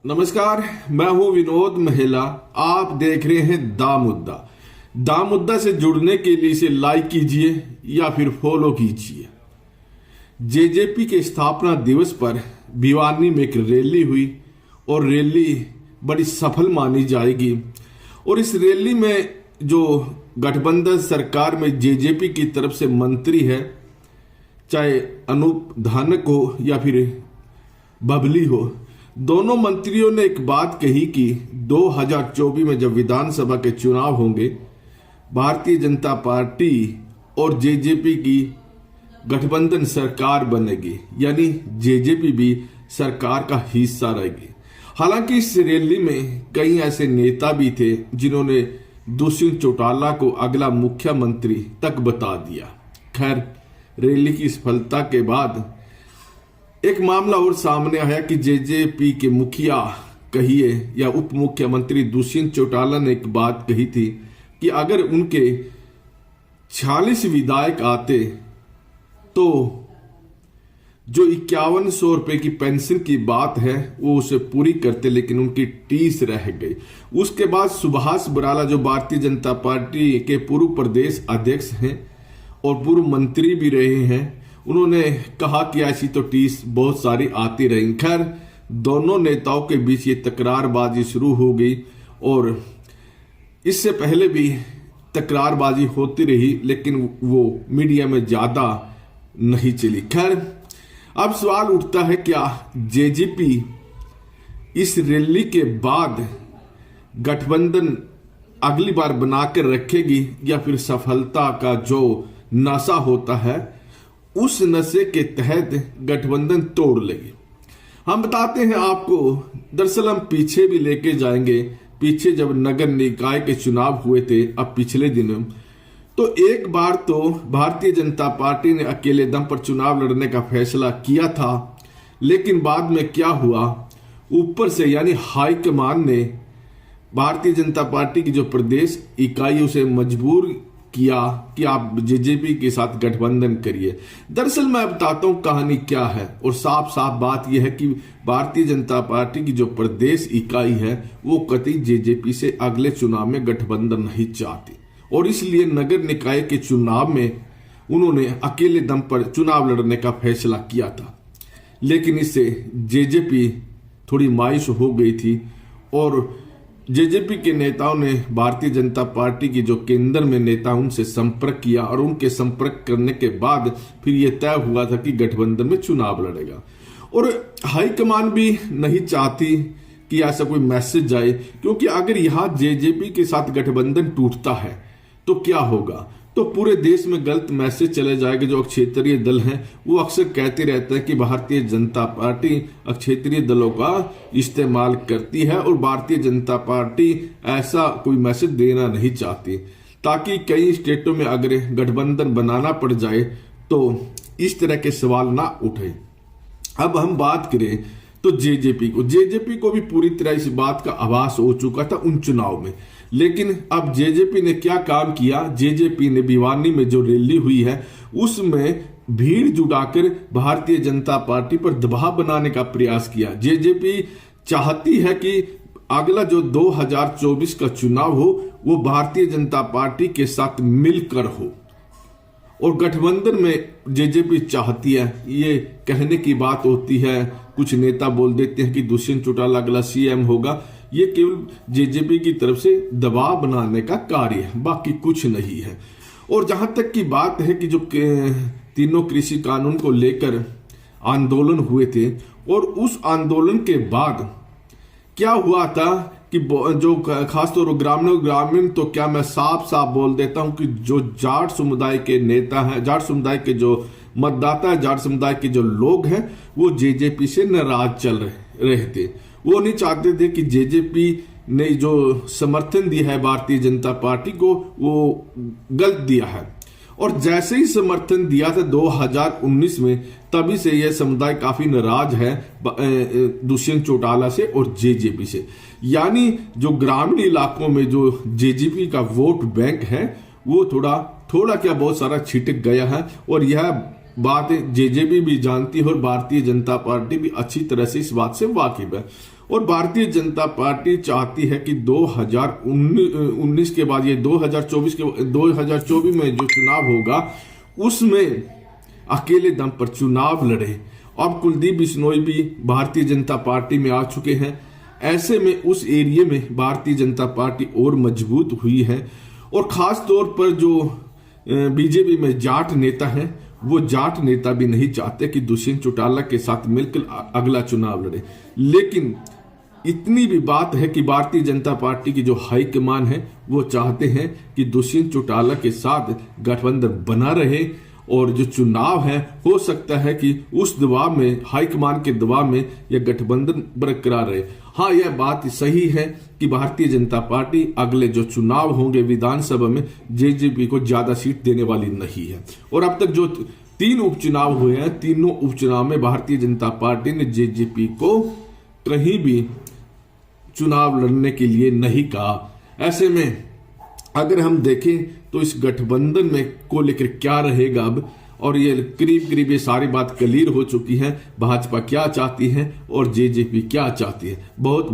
नमस्कार, मैं हूं विनोद महिला। आप देख रहे हैं दा मुद्दा। दा मुद्दा से जुड़ने के लिए इसे लाइक कीजिए या फिर फॉलो कीजिए। जेजेपी के स्थापना दिवस पर भिवानी में एक रैली हुई और रैली बड़ी सफल मानी जाएगी। और इस रैली में जो गठबंधन सरकार में जेजेपी की तरफ से मंत्री है, चाहे अनूप धानक हो या फिर बबली हो, दोनों मंत्रियों ने एक बात कही कि 2024 में जब विधानसभा के चुनाव होंगे, भारतीय जनता पार्टी और जेजेपी की गठबंधन सरकार बनेगी, यानी जेजेपी भी सरकार का हिस्सा रहेगी। हालांकि इस रैली में कई ऐसे नेता भी थे जिन्होंने दुष्यंत चौटाला को अगला मुख्यमंत्री तक बता दिया। खैर, रैली की सफलता के बाद एक मामला और सामने आया कि जेजेपी के मुखिया कहिए या उप मुख्यमंत्री दुष्यंत चौटाला ने एक बात कही थी कि अगर उनके 46 विधायक आते तो जो 5100 रुपए की पेंशन की बात है वो उसे पूरी करते, लेकिन उनकी टीस रह गई। उसके बाद सुभाष बराला, जो भारतीय जनता पार्टी के पूर्व प्रदेश अध्यक्ष हैं और पूर्व मंत्री भी रहे हैं, उन्होंने कहा कि ऐसी तो टीस बहुत सारी आती रही। खैर, दोनों नेताओं के बीच ये तकरारबाजी शुरू हो गई और इससे पहले भी तकरारबाजी होती रही, लेकिन वो मीडिया में ज्यादा नहीं चली। खैर, अब सवाल उठता है, क्या जेजेपी इस रैली के बाद गठबंधन अगली बार बनाकर रखेगी या फिर सफलता का जो नशा होता है उस नशे के तहत गठबंधन तोड़ लेगी? हम बताते हैं आपको। दरअसल हम पीछे भी लेके जाएंगे। पीछे जब नगर निकाय के चुनाव हुए थे, अब पिछले दिनों, तो एक बार तो भारतीय जनता पार्टी ने अकेले दम पर चुनाव लड़ने का फैसला किया था, लेकिन बाद में क्या हुआ, ऊपर से यानी हाईकमान ने भारतीय जनता पार्टी की जो प्रदेश इकाई उसे मजबूर किया कि आप जेजेपी के साथ गठबंधन करिए। दरअसल मैं बताता हूं कहानी क्या है, और साफ साफ बात यह है कि भारतीय जनता पार्टी की जो प्रदेश इकाई है वो कतई जेजेपी से अगले चुनाव में गठबंधन नहीं चाहती, और इसलिए नगर निकाय के चुनाव में उन्होंने अकेले दम पर चुनाव लड़ने का फैसला किया था। लेकिन इससे जेजेपी थोड़ी मायूस हो गई थी और जेजेपी के नेताओं ने भारतीय जनता पार्टी की जो केंद्र में नेता उनसे संपर्क किया, और उनके संपर्क करने के बाद फिर यह तय हुआ था कि गठबंधन में चुनाव लड़ेगा। और हाईकमान भी नहीं चाहती कि ऐसा कोई मैसेज जाए, क्योंकि अगर यहां जेजेपी के साथ गठबंधन टूटता है तो क्या होगा, तो पूरे देश में गलत मैसेज चले जाएगा। जो क्षेत्रीय दल हैं वो अक्सर कहते रहते हैं कि भारतीय जनता पार्टी क्षेत्रीय दलों का इस्तेमाल करती है, और भारतीय जनता पार्टी ऐसा कोई मैसेज देना नहीं चाहती, ताकि कई स्टेटों में अगर गठबंधन बनाना पड़ जाए तो इस तरह के सवाल ना उठे। अब हम बात करें तो जेजेपी को भी पूरी तरह इस बात का आभास हो चुका था उन चुनाव में। लेकिन अब जेजेपी ने क्या काम किया, जेजेपी ने भिवानी में जो रैली हुई है उसमें भीड़ जुटाकर भारतीय जनता पार्टी पर दबाव बनाने का प्रयास किया। जेजेपी चाहती है कि अगला जो 2024 का चुनाव हो वो भारतीय जनता पार्टी के साथ मिलकर हो, और गठबंधन में जेजेपी चाहती है। ये कहने की बात होती है, कुछ नेता बोल देते हैं कि दुष्यंत चौटाला अगला सीएम होगा। ये केवल जेजेपी की तरफ से दबाव बनाने का कार्य है, बाकी कुछ नहीं है। और जहां तक की बात है कि जो तीनों कृषि कानून को लेकर आंदोलन हुए थे, और उस आंदोलन के बाद क्या हुआ था कि जो खासतौर पर ग्रामीण तो क्या मैं साफ साफ बोल देता हूं कि जो जाट समुदाय के नेता हैं, जाट समुदाय के जो मतदाता है, जाट समुदाय के जो लोग हैं, वो जेजेपी से नाराज चल रहे थे। वो नहीं चाहते थे कि जेजेपी ने जो समर्थन दिया है भारतीय जनता पार्टी को वो गलत दिया है। और जैसे ही समर्थन दिया था 2019 में, तभी से यह समुदाय काफी नाराज है दुष्यंत चौटाला से और जेजेपी से। यानी जो ग्रामीण इलाकों में जो जेजेपी का वोट बैंक है वो थोड़ा क्या बहुत सारा छिटक गया है, और यह बात जेजेपी भी जानती है और भारतीय जनता पार्टी भी अच्छी तरह से इस बात से वाकिफ है। और भारतीय जनता पार्टी चाहती है कि 2019 के बाद ये 2024 में जो चुनाव होगा उसमें अकेले दम पर चुनाव लड़े। अब कुलदीप बिश्नोई भी भारतीय जनता पार्टी में आ चुके हैं। ऐसे में उस एरिया में भारतीय जनता पार्टी और मजबूत हुई है। और खास तौर पर जो बीजेपी में जाट नेता हैं, वो जाट नेता भी नहीं चाहते कि दुष्यंत चौटाला के साथ मिलकर अगला चुनाव लड़े। लेकिन इतनी भी बात है कि भारतीय जनता पार्टी की जो हाईकमान है वो चाहते हैं कि दुष्यंत चौटाला के साथ गठबंधन बना रहे और जो चुनाव है हो सकता है कि उस दबाव में, हाईकमान के दबाव में यह गठबंधन बरकरार रहे। हाँ, यह बात सही है कि भारतीय जनता पार्टी अगले जो चुनाव होंगे विधानसभा में जेजेपी को ज्यादा सीट देने वाली नहीं है। और अब तक जो 3 उपचुनाव हुए हैं, तीनों उपचुनाव में भारतीय जनता पार्टी ने जेजेपी को कहीं भी चुनाव लड़ने के लिए नहीं कहा। ऐसे में अगर हम देखें तो इस गठबंधन में को लेकर क्या रहेगा अब, और ये करीब ये सारी बात क्लियर हो चुकी है। भाजपा क्या चाहती है और जेजेपी क्या चाहती है। बहुत